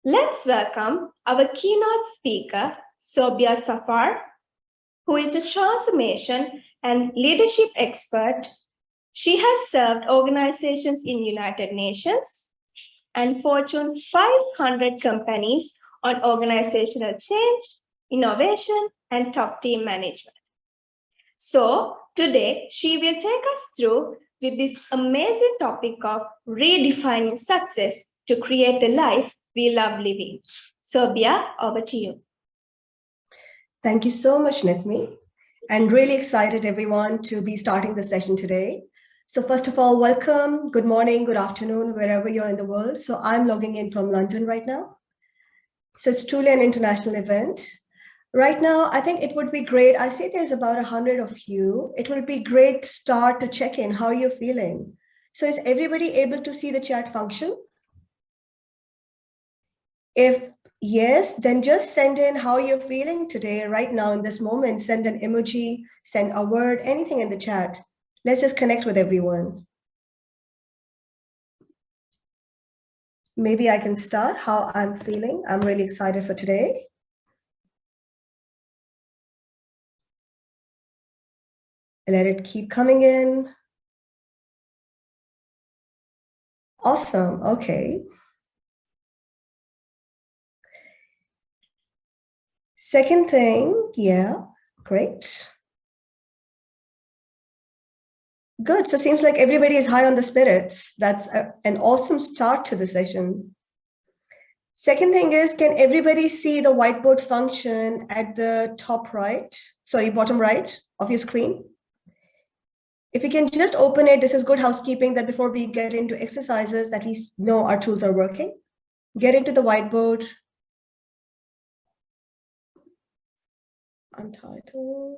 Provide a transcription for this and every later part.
Let's welcome our keynote speaker, Sobia Zafar, who is a transformation and leadership expert. She has served organizations in United Nations and Fortune 500 companies on organizational change, innovation, and top team management. So today she will take us through with this amazing topic of redefining success to create the life we love living. Sobia, over to you. Thank you so much, Nesmi. And really excited, everyone, to be starting the session today. So first of all, welcome, good morning, good afternoon, wherever you're in the world. So I'm logging in from London right now. So it's truly an international event. Right now, I think it would be great. I see there's about 100 of you. It will be great to start to check in how you're feeling. So is everybody able to see the chat function? If yes, then just send in how you're feeling today, right now in this moment. Send an emoji, send a word, anything in the chat. Let's just connect with everyone. Maybe I can start how I'm feeling. I'm really excited for today. Let it keep coming in. Awesome, okay. Second thing, yeah, great. Good, so it seems like everybody is high on the spirits. That's an awesome start to the session. Second thing is, can everybody see the whiteboard function at the bottom right of your screen? If we can just open it, this is good housekeeping that before we get into exercises that we know our tools are working. Get into the whiteboard. Untitled.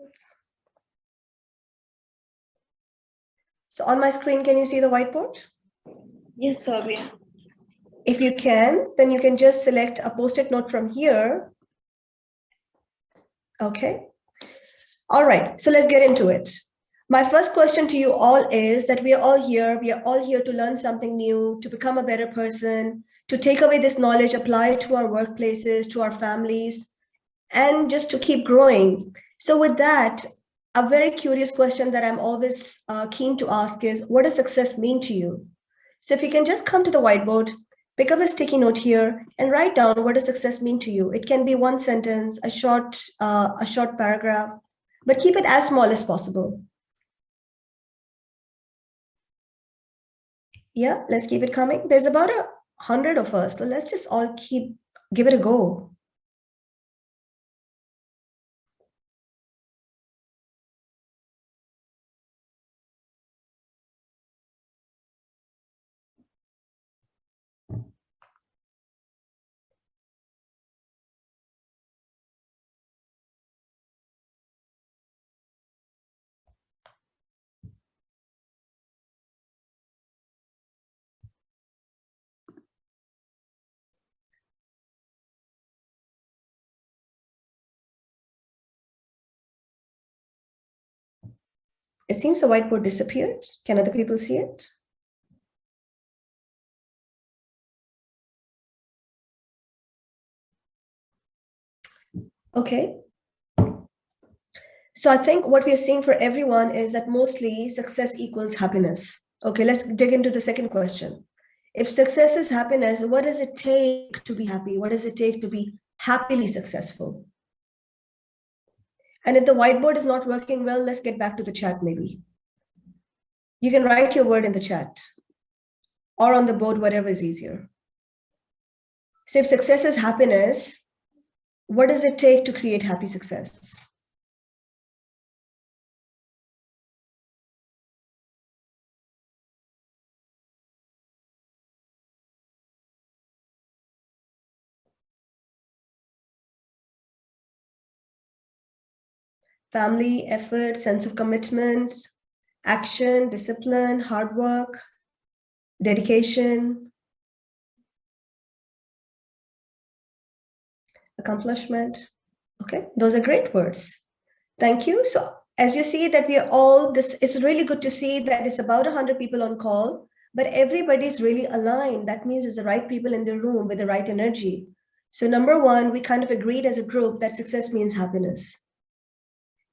So on my screen, can you see the whiteboard? Yes, Sobia. If you can, then you can just select a post-it note from here. Okay. All right, so let's get into it. My first question to you all is that we are all here to learn something new, to become a better person, to take away this knowledge, apply it to our workplaces, to our families, and just to keep growing. So with that, a very curious question that I'm always keen to ask is, what does success mean to you? So if you can just come to the whiteboard, pick up a sticky note here and write down what does success mean to you. It can be one sentence, a short paragraph, but keep it as small as possible. Yeah, let's keep it coming. There's about 100 of us, so let's just all give it a go. It seems the whiteboard disappeared. Can other people see it? Okay. So I think what we are seeing for everyone is that mostly success equals happiness. Okay, let's dig into the second question. If success is happiness, what does it take to be happy? What does it take to be happily successful? And if the whiteboard is not working well, let's get back to the chat maybe. You can write your word in the chat or on the board, whatever is easier. So if success is happiness, what does it take to create happy success? Family, effort, sense of commitment, action, discipline, hard work, dedication, accomplishment. Okay, those are great words. Thank you. So as you see that we are all it's really good to see that it's about 100 people on call, but everybody's really aligned. That means it's the right people in the room with the right energy. So number one, we kind of agreed as a group that success means happiness.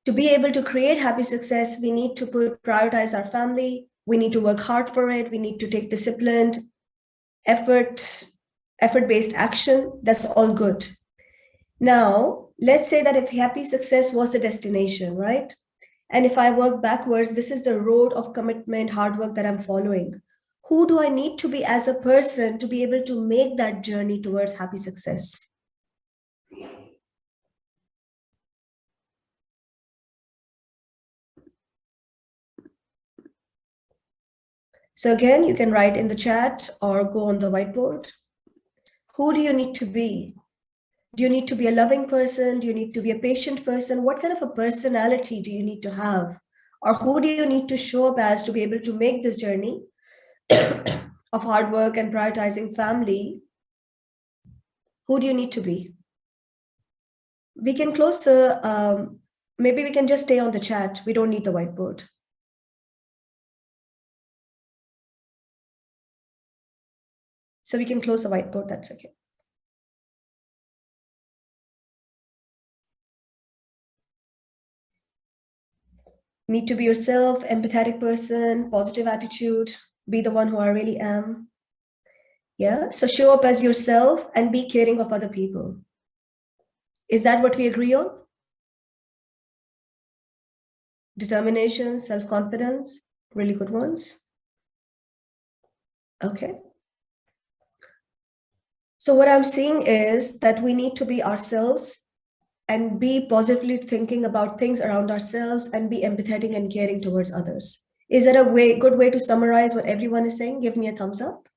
To be able to create happy success, we need to prioritize our family. We need to work hard for it. We need to take disciplined, effort-based action. That's all good. Now, let's say that if happy success was the destination, right? And if I work backwards, this is the road of commitment, hard work that I'm following. Who do I need to be as a person to be able to make that journey towards happy success? So again, you can write in the chat or go on the whiteboard. Who do you need to be? Do you need to be a loving person? Do you need to be a patient person? What kind of a personality do you need to have? Or who do you need to show up as to be able to make this journey of hard work and prioritizing family? Who do you need to be? We can close the, maybe we can just stay on the chat. We don't need the whiteboard. So we can close the whiteboard, that's okay. Need to be yourself, empathetic person, positive attitude, be the one who I really am. Yeah, so show up as yourself and be caring of other people. Is that what we agree on? Determination, self-confidence, really good ones. Okay. So what I'm seeing is that we need to be ourselves and be positively thinking about things around ourselves and be empathetic and caring towards others. Is that a good way to summarize what everyone is saying? Give me a thumbs up.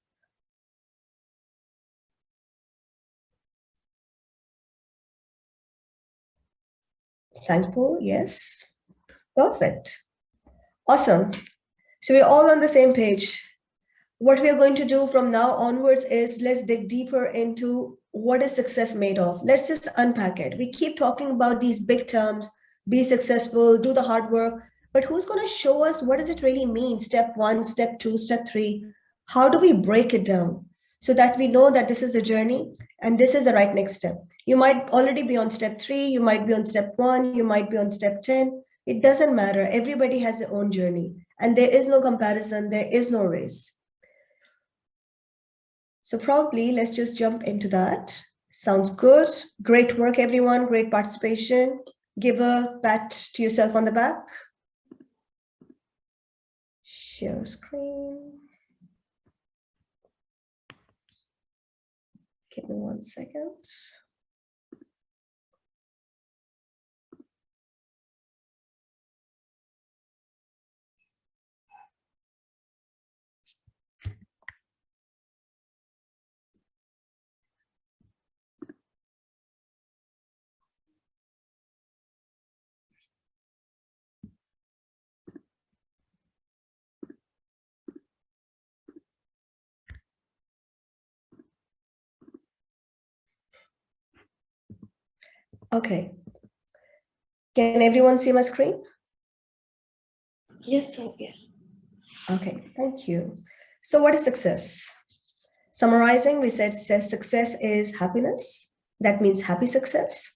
Thankful, yes. Perfect. Awesome. So we're all on the same page. What we are going to do from now onwards is let's dig deeper into what is success made of. Let's just unpack it. We keep talking about these big terms, be successful, do the hard work, but who's going to show us what does it really mean? Step 1, step 2, step 3. How do we break it down so that we know that this is the journey and this is the right next step? You might already be on step 3, you might be on step 1, you might be on step 10. It doesn't matter. Everybody has their own journey and there is no comparison, there is no race. So probably let's just jump into that. Sounds good. Great work, everyone. Great participation. Give a pat to yourself on the back. Share screen. Give me 1 second. Okay. Can everyone see my screen? Yes, Sobia. Okay, thank you. So what is success? Summarizing, we said success is happiness. That means happy success.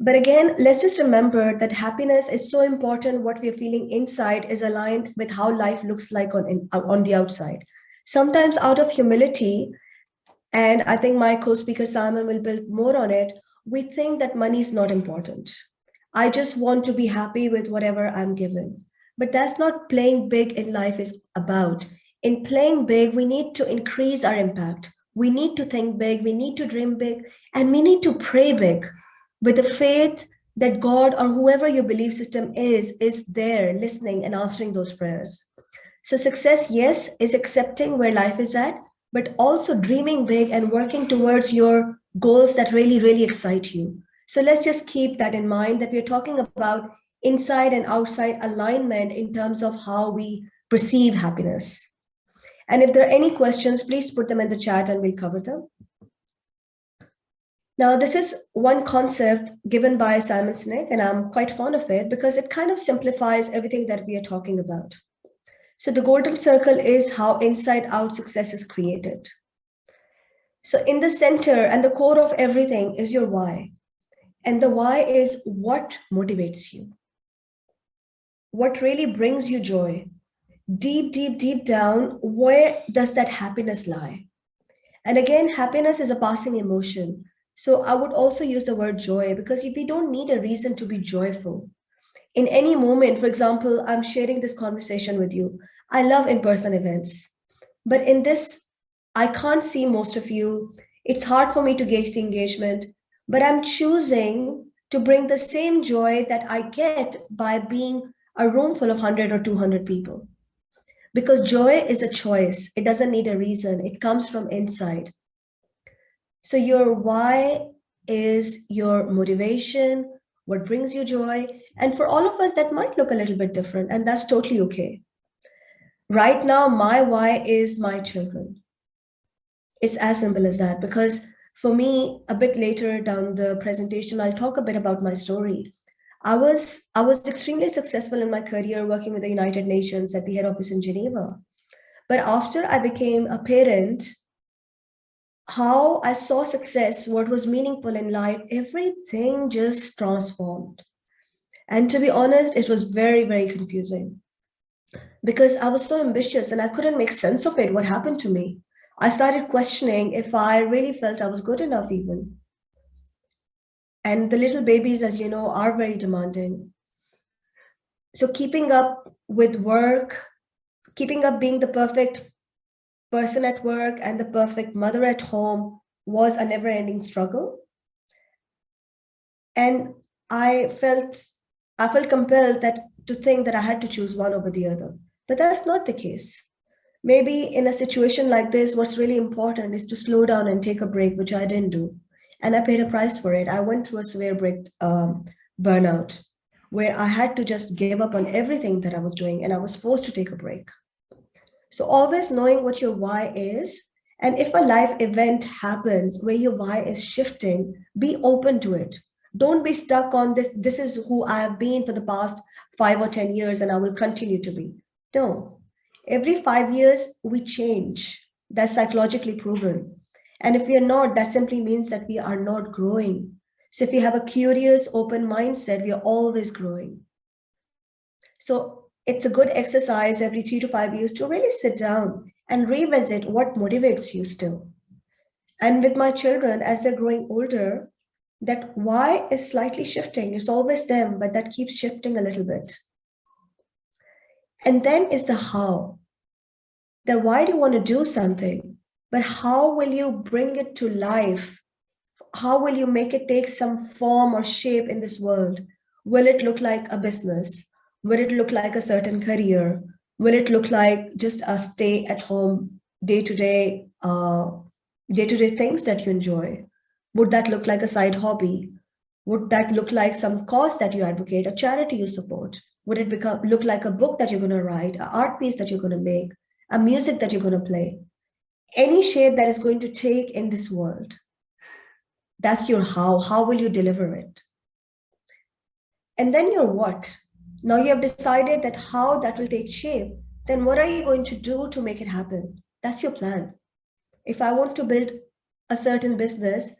But again, let's just remember that happiness is so important. What we're feeling inside is aligned with how life looks like on the outside. Sometimes out of humility, and I think my co-speaker Simon will build more on it, we think that money is not important. I just want to be happy with whatever I'm given. But that's not playing big in life is about. In playing big, we need to increase our impact. We need to think big, we need to dream big, and we need to pray big with the faith that God or whoever your belief system is there listening and answering those prayers. So success, yes, is accepting where life is at, but also dreaming big and working towards your goals that really, really excite you. So let's just keep that in mind that we're talking about inside and outside alignment in terms of how we perceive happiness. And if there are any questions, please put them in the chat and we'll cover them. Now, this is one concept given by Simon Sinek, and I'm quite fond of it because it kind of simplifies everything that we are talking about. So the golden circle is how inside out success is created. So in the center and the core of everything is your why. And the why is what motivates you, what really brings you joy. Deep, deep, deep down, where does that happiness lie? And again, happiness is a passing emotion. So I would also use the word joy because we don't need a reason to be joyful. In any moment, for example, I'm sharing this conversation with you. I love in person events, but in this, I can't see most of you. It's hard for me to gauge the engagement, but I'm choosing to bring the same joy that I get by being a room full of 100 or 200 people. Because joy is a choice, it doesn't need a reason, it comes from inside. So, your why is your motivation, what brings you joy. And for all of us, that might look a little bit different, and that's totally okay. Right now, my why is my children. It's as simple as that. Because for me, a bit later down the presentation, I'll talk a bit about my story. I was extremely successful in my career working with the United Nations at the head office in Geneva. But after I became a parent, how I saw success, what was meaningful in life, everything just transformed. And to be honest, it was very, very confusing because I was so ambitious and I couldn't make sense of it. What happened to me? I started questioning if I really felt I was good enough, even. And the little babies, as you know, are very demanding. So keeping up with work, keeping up being the perfect person at work and the perfect mother at home was a never ending struggle. And I felt I felt compelled that to think that I had to choose one over the other. But that's not the case. Maybe in a situation like this, what's really important is to slow down and take a break, which I didn't do. And I paid a price for it. I went through a severe burnout where I had to just give up on everything that I was doing and I was forced to take a break. So, always knowing what your why is. And if a life event happens where your why is shifting, be open to it. Don't be stuck on this. This is who I have been for the past 5 or 10 years, and I will continue to be. No. Every 5 years, we change. That's psychologically proven. And if we are not, that simply means that we are not growing. So, if you have a curious, open mindset, we are always growing. So, it's a good exercise every 3 to 5 years to really sit down and revisit what motivates you still. And with my children, as they're growing older, that why is slightly shifting. It's always them, but that keeps shifting a little bit. And then is the how. That why do you want to do something? But how will you bring it to life? How will you make it take some form or shape in this world? Will it look like a business? Will it look like a certain career? Will it look like just a stay at home, day to day things that you enjoy? Would that look like a side hobby? Would that look like some cause that you advocate, a charity you support? Would it look like a book that you're going to write, an art piece that you're going to make, a music that you're going to play? Any shape that is going to take in this world. That's your how. How will you deliver it? And then your what. Now you have decided that how that will take shape. Then what are you going to do to make it happen? That's your plan. If I want to build a certain business,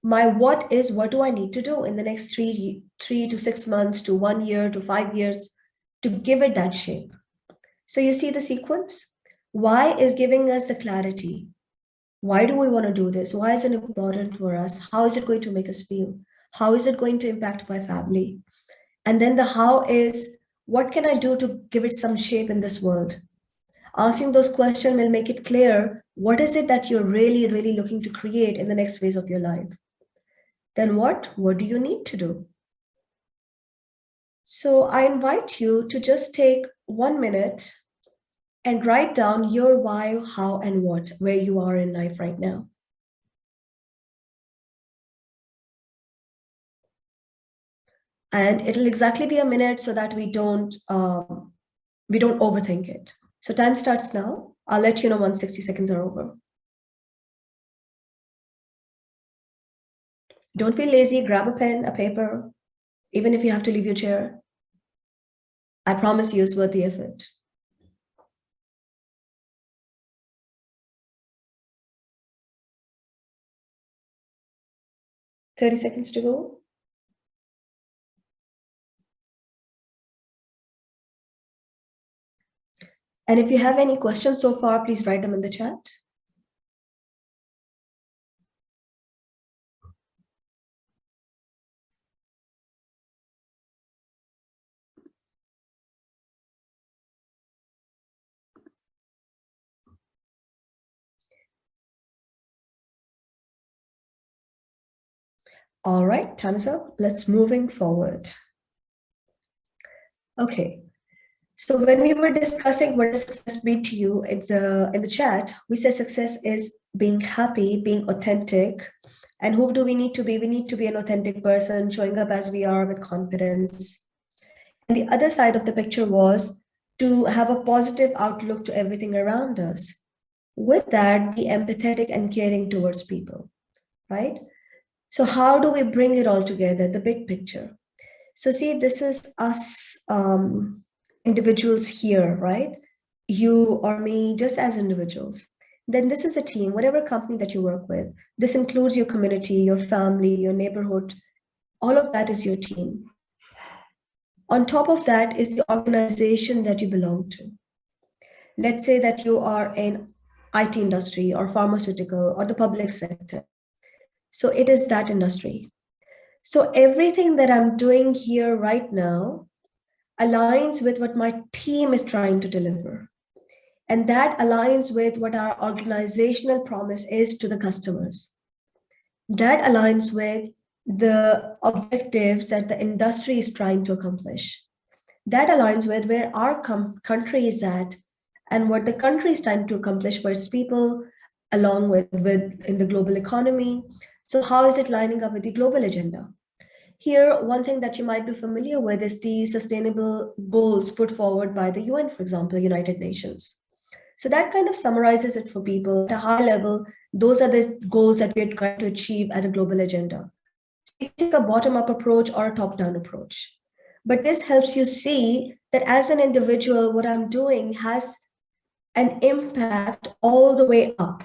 my what is what do I need to do in the next 3 to 6 months to 1 year to 5 years to give it that shape? So you see the sequence? Why is giving us the clarity. Why do we want to do this? Why is it important for us? How is it going to make us feel? How is it going to impact my family? And then the how is, what can I do to give it some shape in this world? Asking those questions will make it clear what is it that you're really, really looking to create in the next phase of your life. Then what? What do you need to do? So I invite you to just take 1 minute and write down your why, how, and what, where you are in life right now. And it'll exactly be a minute so that we don't overthink it. So time starts now. I'll let you know once 60 seconds are over. Don't feel lazy. Grab a pen, a paper, even if you have to leave your chair. I promise you it's worth the effort. 30 seconds to go. And if you have any questions so far, please write them in the chat. All right, time is up. Let's moving forward. Okay. So when we were discussing what does success mean to you in the chat, we said success is being happy, being authentic. And who do we need to be? We need to be an authentic person, showing up as we are with confidence. And the other side of the picture was to have a positive outlook to everything around us. With that, be empathetic and caring towards people, right? So how do we bring it all together, the big picture? So see, this is us individuals here, right? You or me, just as individuals. Then this is a team, whatever company that you work with. This includes your community, your family, your neighborhood. All of that is your team. On top of that is the organization that you belong to. Let's say that you are in IT industry or pharmaceutical or the public sector. So it is that industry. So everything that I'm doing here right now aligns with what my team is trying to deliver. And that aligns with what our organizational promise is to the customers. That aligns with the objectives that the industry is trying to accomplish. That aligns with where our country is at and what the country is trying to accomplish for its people, along with in the global economy. So how is it lining up with the global agenda? Here, one thing that you might be familiar with is the sustainable goals put forward by the UN, for example, United Nations. So that kind of summarizes it for people at a high level. Those are the goals that we're trying to achieve at a global agenda. So you take a bottom-up approach or a top-down approach. But this helps you see that as an individual, what I'm doing has an impact all the way up.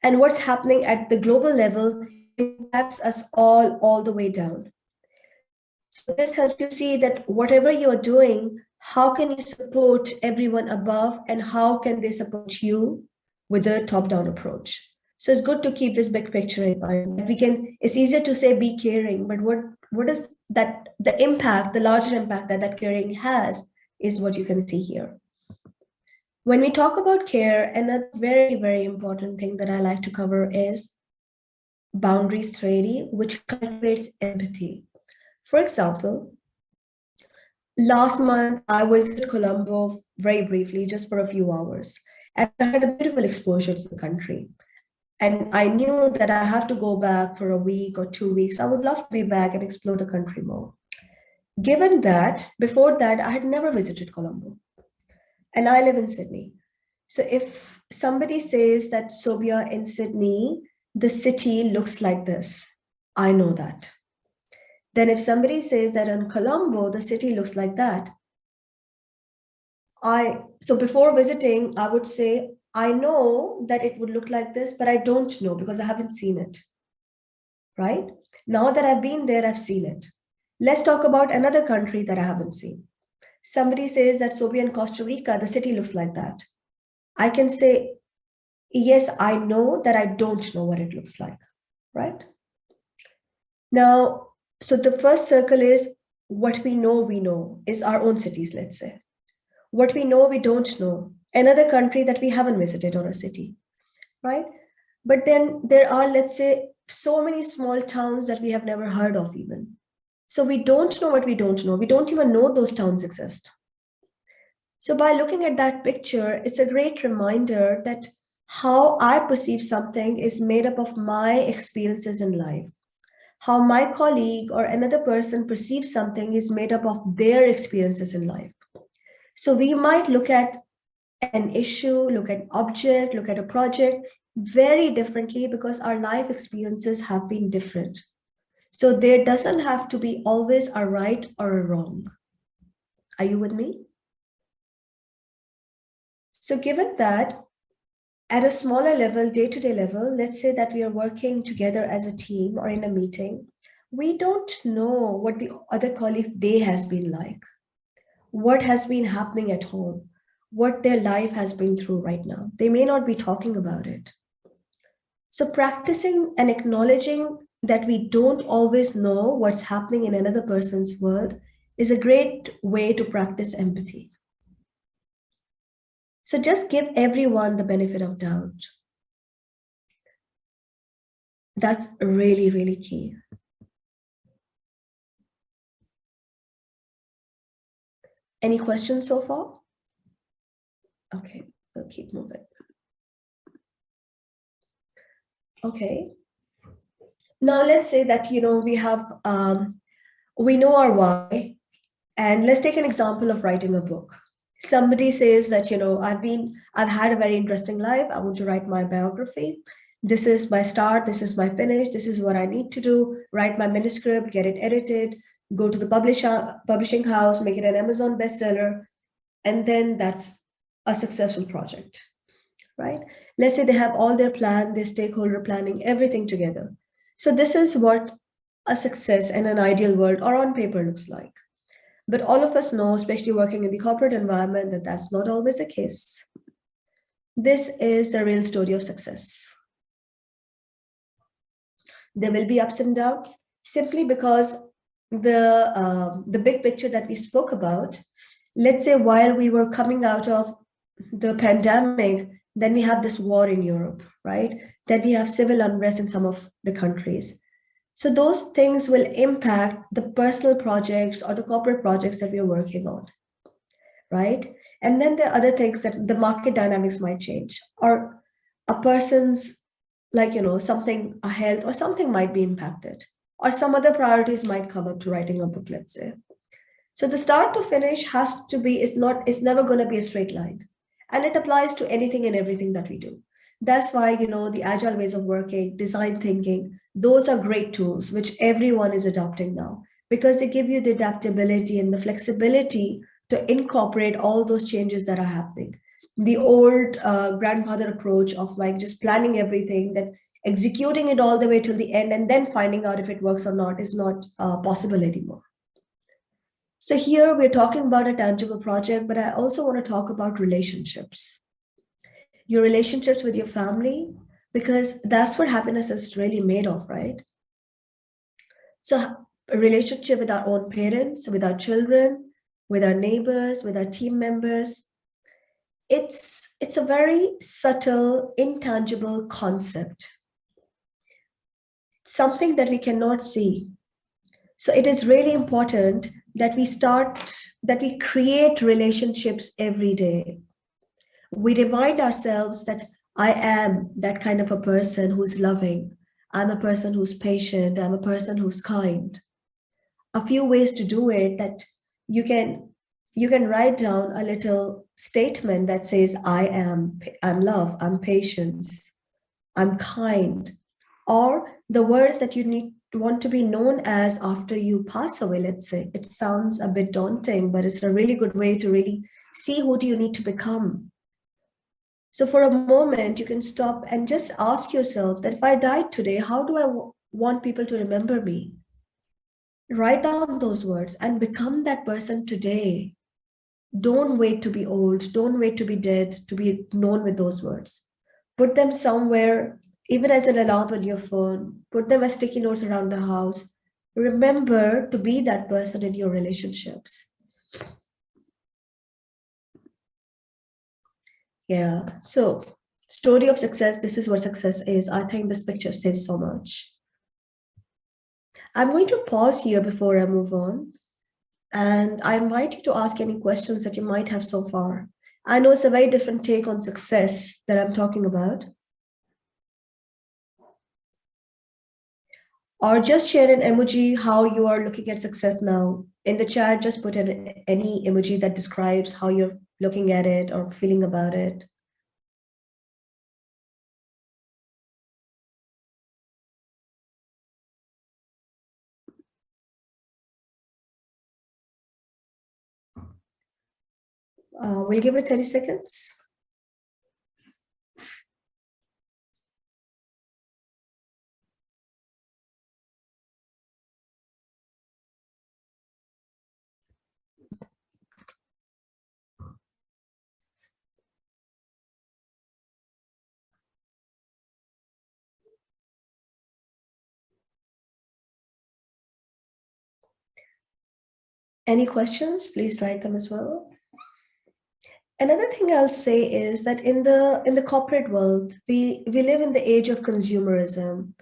And what's happening at the global level impacts us all the way down. So this helps you see that whatever you're doing, how can you support everyone above and how can they support you with a top-down approach? So it's good to keep this big picture in mind. It's easier to say be caring, but what is that, the impact, the larger impact that caring has is what you can see here. When we talk about care, another very, very important thing that I like to cover is boundaries theory, which cultivates empathy. For example, last month, I was in Colombo very briefly, just for a few hours, and I had a beautiful exposure to the country. And I knew that I have to go back for a week or 2 weeks. I would love to be back and explore the country more. Given that, before that, I had never visited Colombo, and I live in Sydney. So if somebody says that Sobia in Sydney, the city looks like this, I know that. Then if somebody says that in Colombo, the city looks like that, so before visiting, I would say, I know that it would look like this, but I don't know because I haven't seen it, right? Now that I've been there, I've seen it. Let's talk about another country that I haven't seen. Somebody says that Sobia in Costa Rica, the city looks like that. I can say, yes, I know that I don't know what it looks like, right? Now, so the first circle is what we know is our own cities, let's say. What we know, we don't know. Another country that we haven't visited or a city, right? But then there are, let's say, so many small towns that we have never heard of even. So we don't know what we don't know. We don't even know those towns exist. So by looking at that picture, it's a great reminder that how I perceive something is made up of my experiences in life. How my colleague or another person perceives something is made up of their experiences in life. So we might look at an issue, look at an object, look at a project very differently because our life experiences have been different. So there doesn't have to be always a right or a wrong. Are you with me? So given that, at a smaller level, day-to-day level, let's say that we are working together as a team or in a meeting. We don't know what the other colleague's day has been like, what has been happening at home, what their life has been through right now. They may not be talking about it. So, practicing and acknowledging that we don't always know what's happening in another person's world is a great way to practice empathy. So, just give everyone the benefit of doubt. That's really, really key. Any questions so far? Okay, we'll keep moving. Okay. Now let's say that we know our why, and let's take an example of writing a book. Somebody says that I've had a very interesting life. I want to write my biography. This is my start. This is my finish. This is what I need to do. Write my manuscript, get it edited, go to the publishing house, make it an Amazon bestseller, and then that's a successful project, right? Let's say they have all their plan, their stakeholder planning, everything together. So this is what a success in an ideal world or on paper looks like. But all of us know, especially working in the corporate environment, that that's not always the case. This is the real story of success. There will be ups and downs simply because the big picture that we spoke about, let's say while we were coming out of the pandemic, then we have this war in Europe, right? Then we have civil unrest in some of the countries. So those things will impact the personal projects or the corporate projects that we are working on, right? And then there are other things that the market dynamics might change, or a person's something, a health or something might be impacted, or some other priorities might come up to writing a book, let's say. So the start to finish it's never going to be a straight line. And it applies to anything and everything that we do. That's why, the agile ways of working, design thinking, those are great tools, which everyone is adopting now, because they give you the adaptability and the flexibility to incorporate all those changes that are happening. The old grandfather approach of just planning everything, that executing it all the way till the end and then finding out if it works or not is not possible anymore. So here we're talking about a tangible project, but I also want to talk about relationships. Your relationships with your family, because that's what happiness is really made of, right? So a relationship with our own parents, with our children, with our neighbors, with our team members, it's a very subtle, intangible concept, something that we cannot see. So it is really important that we create relationships every day. We remind ourselves that I am that kind of a person who's loving. I'm a person who's patient. I'm a person who's kind. A few ways to do it, that you can write down a little statement that says, I'm love, I'm patience, I'm kind, or the words that you want to be known as after you pass away, let's say. It sounds a bit daunting, but it's a really good way to really see who do you need to become. So for a moment, you can stop and just ask yourself that if I died today, how do I want people to remember me? Write down those words and become that person today. Don't wait to be old. Don't wait to be dead to be known with those words. Put them somewhere, even as an alarm on your phone. Put them as sticky notes around the house. Remember to be that person in your relationships. Yeah. So, story of success. This is what success is. I think this picture says so much. I'm going to pause here before I move on. And I invite you to ask any questions that you might have so far. I know it's a very different take on success that I'm talking about. Or just share an emoji how you are looking at success now. In the chat, just put in any emoji that describes how you're looking at it or feeling about it. We'll give it 30 seconds. Any questions? Please write them as well. Another thing I'll say is that in the corporate world, we live in the age of consumerism.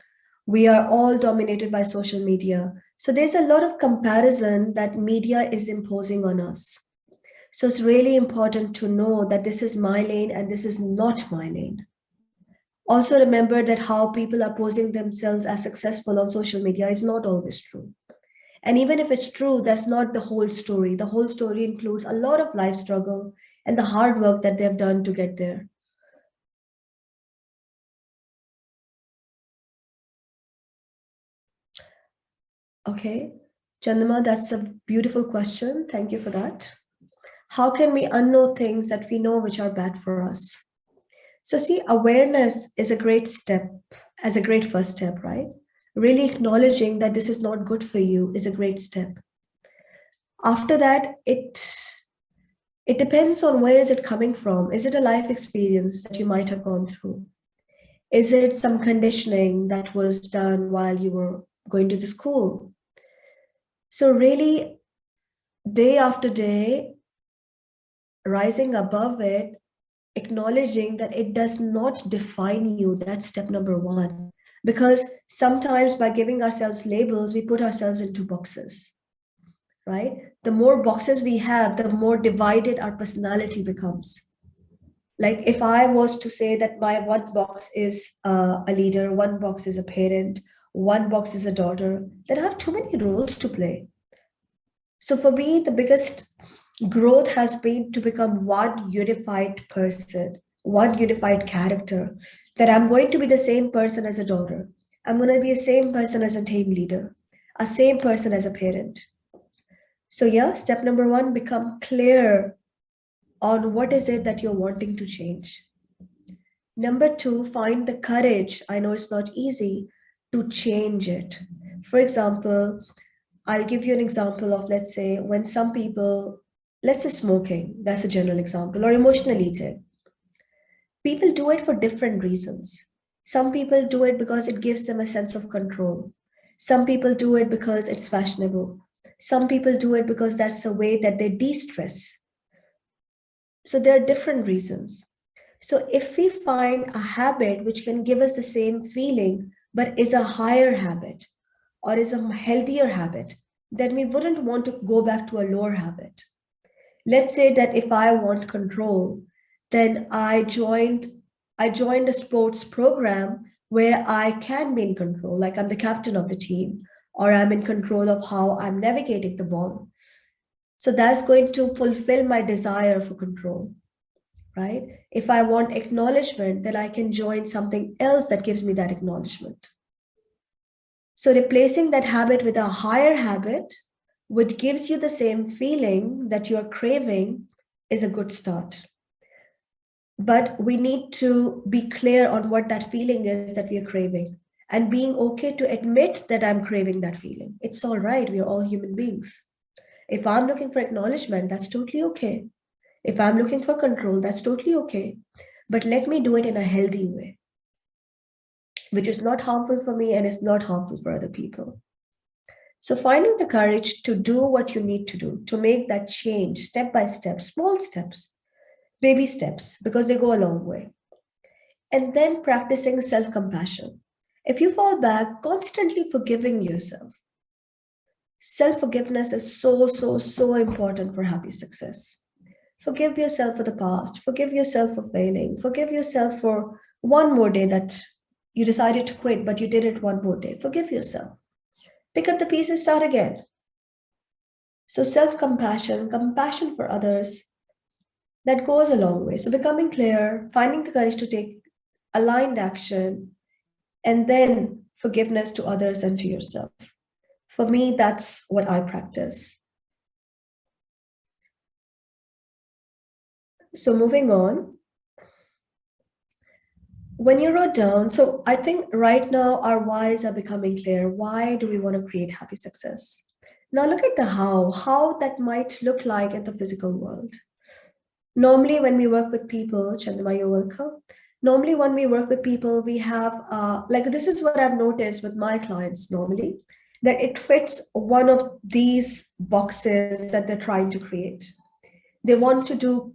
We are all dominated by social media. So there's a lot of comparison that media is imposing on us. So it's really important to know that this is my lane and this is not my lane. Also remember that how people are posing themselves as successful on social media is not always true. And even if it's true, that's not the whole story. The whole story includes a lot of life struggle and the hard work that they've done to get there. Okay, Chandama, that's a beautiful question. Thank you for that. How can we unknow things that we know which are bad for us? So see, awareness is a great step, as a great first step, right? Really acknowledging that this is not good for you is a great step. After that, it depends on where is it coming from. Is it a life experience that you might have gone through? Is it some conditioning that was done while you were going to the school? So really, day after day, rising above it, acknowledging that it does not define you. That's step number one. Because sometimes by giving ourselves labels, we put ourselves into boxes, right? The more boxes we have, the more divided our personality becomes. Like if I was to say that my one box is a leader, one box is a parent, one box is a daughter, then I have too many roles to play. So for me, the biggest growth has been to become one unified person, one unified character, that I'm going to be the same person as a daughter. I'm going to be the same person as a team leader, a same person as a parent. So yeah, step number one, become clear on what is it that you're wanting to change. Number two, find the courage. I know it's not easy to change it. For example, I'll give you an example of, let's say, when some people, let's say smoking, that's a general example, or emotional eating. People do it for different reasons. Some people do it because it gives them a sense of control. Some people do it because it's fashionable. Some people do it because that's a way that they de-stress. So there are different reasons. So if we find a habit which can give us the same feeling, but is a higher habit or is a healthier habit, then we wouldn't want to go back to a lower habit. Let's say that if I want control, then I joined a sports program where I can be in control, like I'm the captain of the team, or I'm in control of how I'm navigating the ball. So that's going to fulfill my desire for control, right? If I want acknowledgement, then I can join something else that gives me that acknowledgement. So replacing that habit with a higher habit, which gives you the same feeling that you're craving, is a good start. But we need to be clear on what that feeling is that we are craving and being okay to admit that I'm craving that feeling. It's all right. We are all human beings. If I'm looking for acknowledgement, that's totally okay. If I'm looking for control, that's totally okay. But let me do it in a healthy way, which is not harmful for me and is not harmful for other people. So finding the courage to do what you need to do, to make that change step by step, small steps, baby steps, because they go a long way. And then practicing self-compassion. If you fall back, constantly forgiving yourself. Self-forgiveness is so important for happy success. Forgive yourself for the past. Forgive yourself for failing. Forgive yourself for one more day that you decided to quit, but you did it one more day. Forgive yourself. Pick up the pieces, start again. So self-compassion, compassion for others, that goes a long way. So becoming clear, finding the courage to take aligned action, and then forgiveness to others and to yourself. For me, that's what I practice. So moving on, when you wrote down, so I think right now our whys are becoming clear. Why do we want to create happy success? Now look at the how that might look like in the physical world. Normally, when we work with people, Chandama, you're welcome. Normally, when we work with people, we have, like, this is what I've noticed with my clients normally. that it fits one of these boxes that they're trying to create. They want to do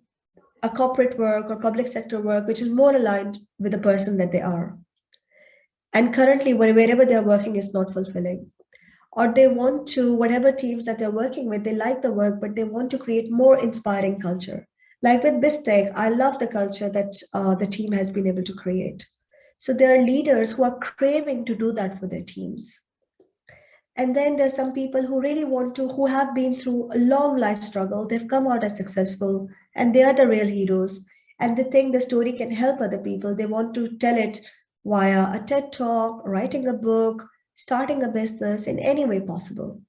a corporate work or public sector work, which is more aligned with the person that they are. And currently, wherever they're working is not fulfilling. Or they want to, whatever teams that they're working with, they like the work, but they want to create more inspiring culture. Like with Bistec, I love the culture that the team has been able to create. So there are leaders who are craving to do that for their teams. And then there's some people who really want to, who have been through a long life struggle. They've come out as successful and they are the real heroes. And they think the story can help other people. They want to tell it via a TED talk, writing a book, starting a business in any way possible.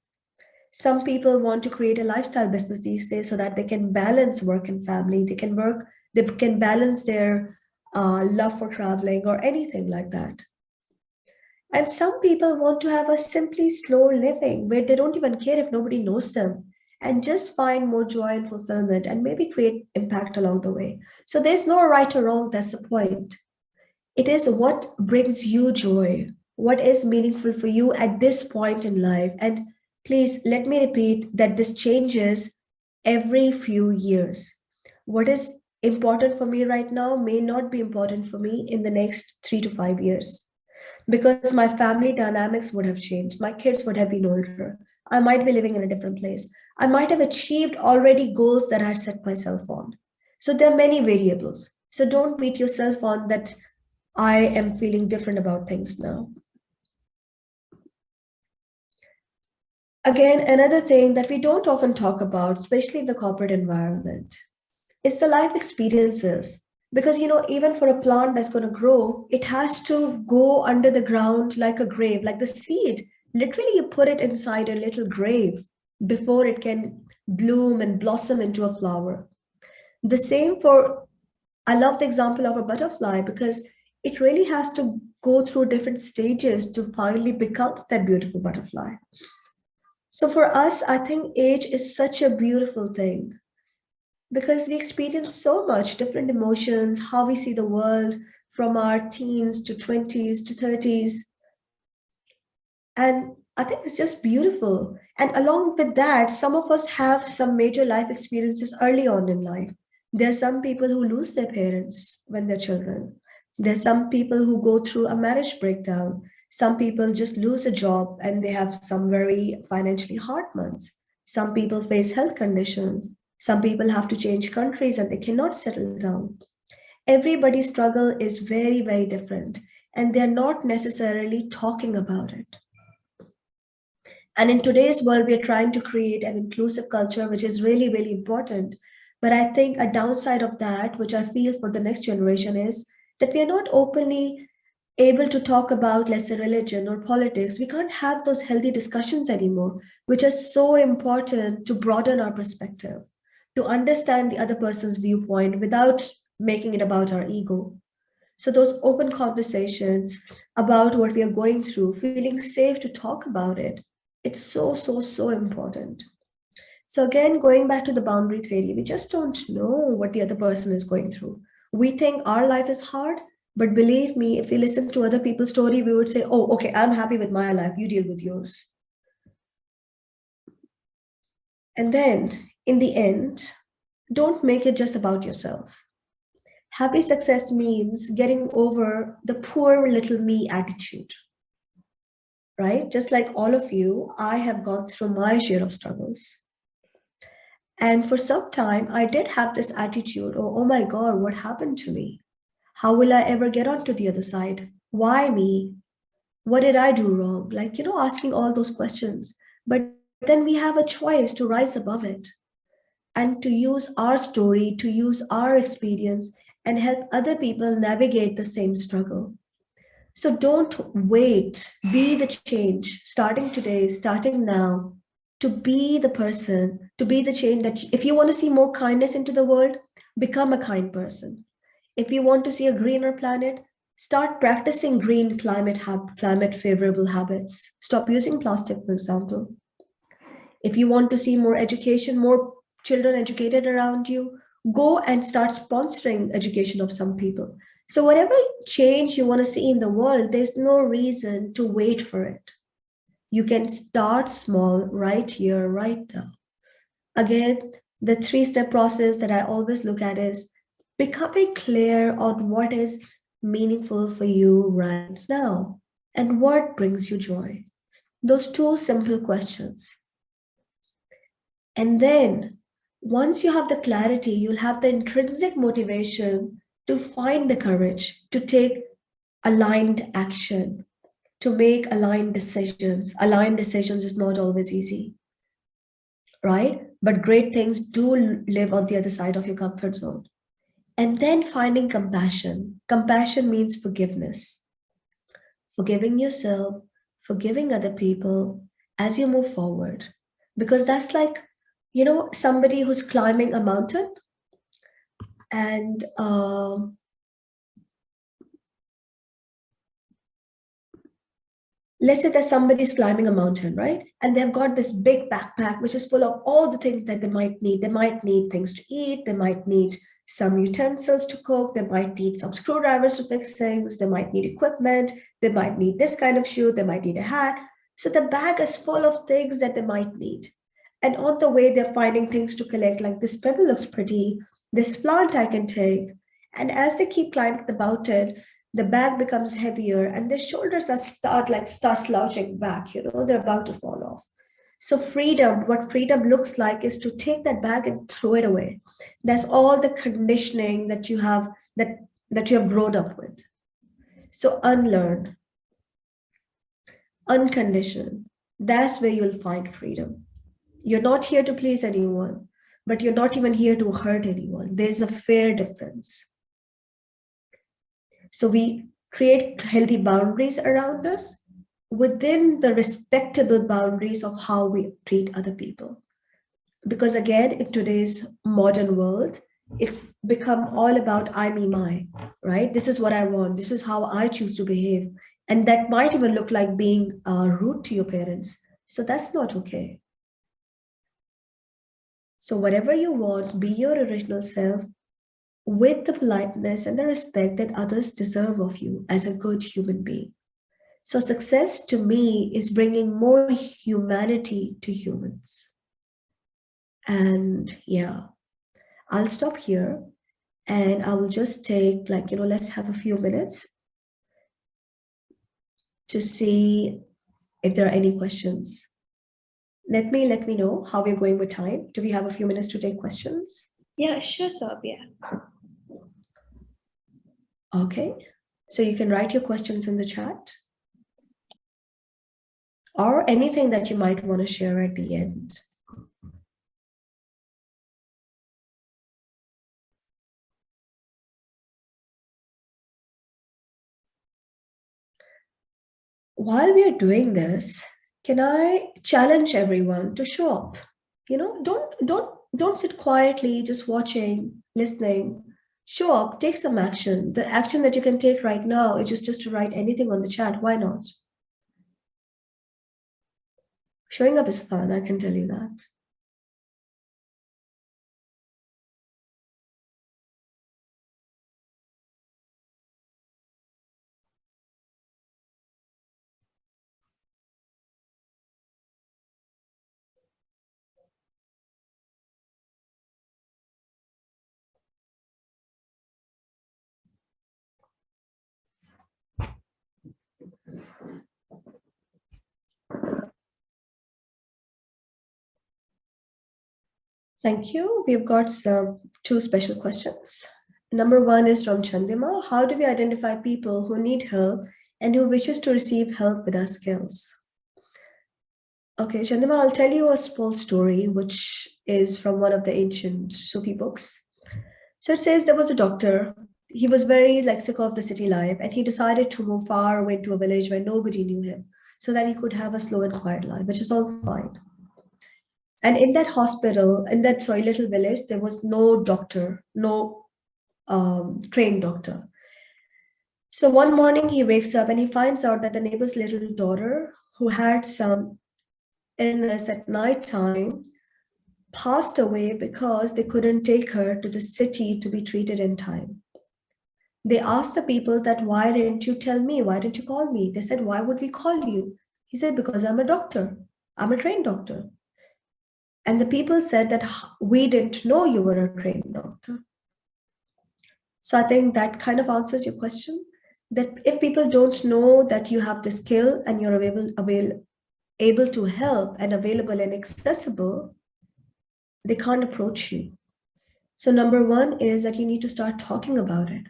Some people want to create a lifestyle business these days so that they can balance work and family. They can balance their love for traveling or anything like that. And some people want to have a simply slow living where they don't even care if nobody knows them and just find more joy and fulfillment and maybe create impact along the way. So there's no right or wrong, that's the point. It is what brings you joy, what is meaningful for you at this point in life. And please let me repeat that this changes every few years. What is important for me right now may not be important for me in the next 3 to 5 years because my family dynamics would have changed. My kids would have been older. I might be living in a different place. I might have achieved already goals that I had set myself on. So there are many variables. So don't beat yourself on that I am feeling different about things now. Again, another thing that we don't often talk about, especially in the corporate environment, is the life experiences. Because, even for a plant that's going to grow, it has to go under the ground like a grave, like the seed. Literally, you put it inside a little grave before it can bloom and blossom into a flower. The same for, I love the example of a butterfly because it really has to go through different stages to finally become that beautiful butterfly. So for us, I think age is such a beautiful thing because we experience so much different emotions, how we see the world from our teens to 20s to 30s. And I think it's just beautiful. And along with that, some of us have some major life experiences early on in life. There are some people who lose their parents when they're children. There's some people who go through a marriage breakdown. Some people just lose a job and they have some very financially hard months. Some people face health conditions. Some people have to change countries and they cannot settle down. Everybody's struggle is very, very different, and they're not necessarily talking about it. And in today's world, we are trying to create an inclusive culture, which is really, really important. But I think a downside of that, which I feel for the next generation, is that we are not openly able to talk about, let's say, religion or politics. We can't have those healthy discussions anymore, which is so important to broaden our perspective, to understand the other person's viewpoint without making it about our ego. So those open conversations about what we are going through, feeling safe to talk about it, it's so, so, so important. So again, going back to the boundary theory, we just don't know what the other person is going through. We think our life is hard, but believe me, if we listen to other people's story, we would say, oh, okay, I'm happy with my life, you deal with yours. And then in the end, don't make it just about yourself. Happy success means getting over the poor little me attitude, right? Just like all of you, I have gone through my share of struggles. And for some time, I did have this attitude, oh my God, what happened to me? How will I ever get onto the other side? Why me? What did I do wrong? Like, asking all those questions. But then we have a choice to rise above it and to use our story, to use our experience and help other people navigate the same struggle. So don't wait, be the change, starting today, starting now, to be the person, to be the change that if you want to see more kindness into the world, become a kind person. If you want to see a greener planet, start practicing green climate favorable habits. Stop using plastic, for example. If you want to see more education, more children educated around you, go and start sponsoring education of some people. So whatever change you want to see in the world, there's no reason to wait for it. You can start small right here, right now. Again, the 3-step process that I always look at is becoming clear on what is meaningful for you right now and what brings you joy. Those 2 simple questions. And then once you have the clarity, you'll have the intrinsic motivation to find the courage to take aligned action, to make aligned decisions. Aligned decisions is not always easy, right? But great things do live on the other side of your comfort zone. And then finding compassion. Compassion means forgiveness, forgiving yourself, forgiving other people as you move forward. Because that's like, somebody who's climbing a mountain and let's say that somebody's climbing a mountain, right? And they've got this big backpack, which is full of all the things that they might need. They might need things to eat. They might need some utensils to cook. They might need some screwdrivers to fix things. They might need equipment. They might need this kind of shoe. They might need a hat. So the bag is full of things that they might need. And on the way, they're finding things to collect, like this pebble looks pretty, this plant I can take. And as they keep climbing the mountain, the bag becomes heavier and their shoulders start slouching back, they're about to fall off. So freedom, what freedom looks like is to take that bag and throw it away. That's all the conditioning that you have that you have grown up with. So unlearn, unconditioned. That's where you'll find freedom. You're not here to please anyone, but you're not even here to hurt anyone. There's a fair difference. So we create healthy boundaries around us within the respectable boundaries of how we treat other people. Because again, in today's modern world, it's become all about I, me, my, right? This is what I want. This is how I choose to behave. And that might even look like being rude to your parents. So that's not okay. So whatever you want, be your original self with the politeness and the respect that others deserve of you as a good human being. So success to me is bringing more humanity to humans. And yeah, I'll stop here and I will just take let's have a few minutes to see if there are any questions. Let me know how we're going with time. Do we have a few minutes to take questions? Yeah, sure, Sobia. Okay, so you can write your questions in the chat or anything that you might want to share at the end. While we are doing this, can I challenge everyone to show up? Don't sit quietly just watching, listening. Show up, take some action. The action that you can take right now is just to write anything on the chat. Why not? Showing up is fun, I can tell you that. Thank you. We've got two special questions. Number one is from Chandima. How do we identify people who need help and who wishes to receive help with our skills? Okay, Chandima, I'll tell you a small story, which is from one of the ancient Sufi books. So it says there was a doctor. He was very sick of the city life, and he decided to move far away to a village where nobody knew him so that he could have a slow and quiet life, which is all fine. And in that hospital, in that little village, there was no doctor, no trained doctor. So one morning he wakes up and he finds out that the neighbor's little daughter, who had some illness at night time, passed away because they couldn't take her to the city to be treated in time. They asked the people that, why didn't you tell me? Why didn't you call me? They said, why would we call you? He said, because I'm a doctor. I'm a trained doctor. And the people said that we didn't know you were a trained doctor. So I think that kind of answers your question. That if people don't know that you have the skill and you're able to help and available and accessible, they can't approach you. So number one is that you need to start talking about it.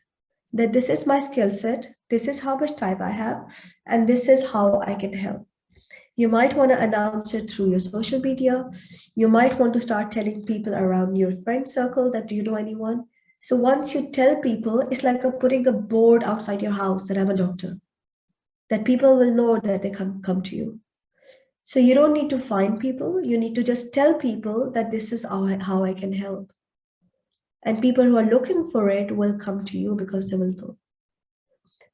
That this is my skill set, this is how much time I have, and this is how I can help. You might want to announce it through your social media. You might want to start telling people around your friend circle that, do you know anyone? So once you tell people, it's like putting a board outside your house that I'm a doctor, that people will know that they come to you. So you don't need to find people. You need to just tell people that this is how I can help. And people who are looking for it will come to you because they will know.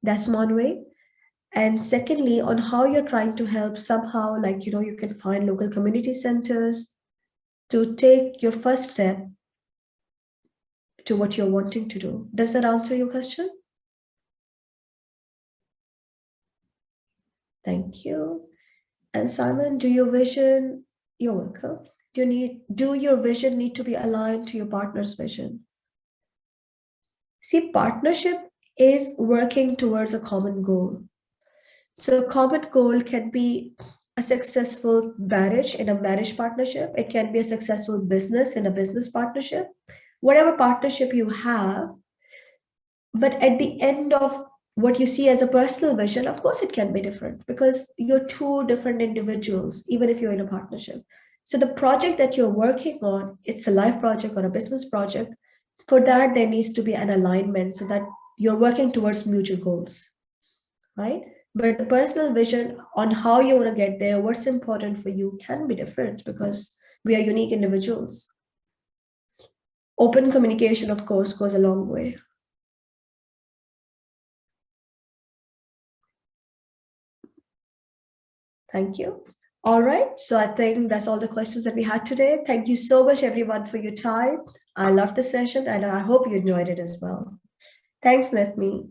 That's one way. And secondly, on how you're trying to help somehow, like, you can find local community centers to take your first step to what you're wanting to do. Does that answer your question? Thank you. And Simon, you're welcome. Do your vision need to be aligned to your partner's vision? See, partnership is working towards a common goal. So a common goal can be a successful marriage in a marriage partnership. It can be a successful business in a business partnership, whatever partnership you have. But at the end of what you see as a personal vision, of course, it can be different because you're two different individuals, even if you're in a partnership. So the project that you're working on, it's a life project or a business project. For that, there needs to be an alignment so that you're working towards mutual goals, right? But the personal vision on how you want to get there, what's important for you can be different because we are unique individuals. Open communication, of course, goes a long way. Thank you. All right. So I think that's all the questions that we had today. Thank you so much, everyone, for your time. I loved the session and I hope you enjoyed it as well. Thanks, Nithmi.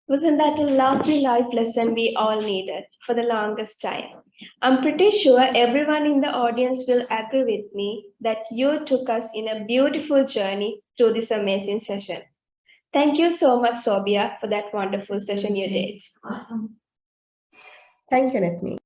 Wasn't that a lovely life lesson we all needed for the longest time? I'm pretty sure everyone in the audience will agree with me that you took us in a beautiful journey through this amazing session. Thank you so much, Sobia, for that wonderful session you did. Awesome. Thank you, Nithmi.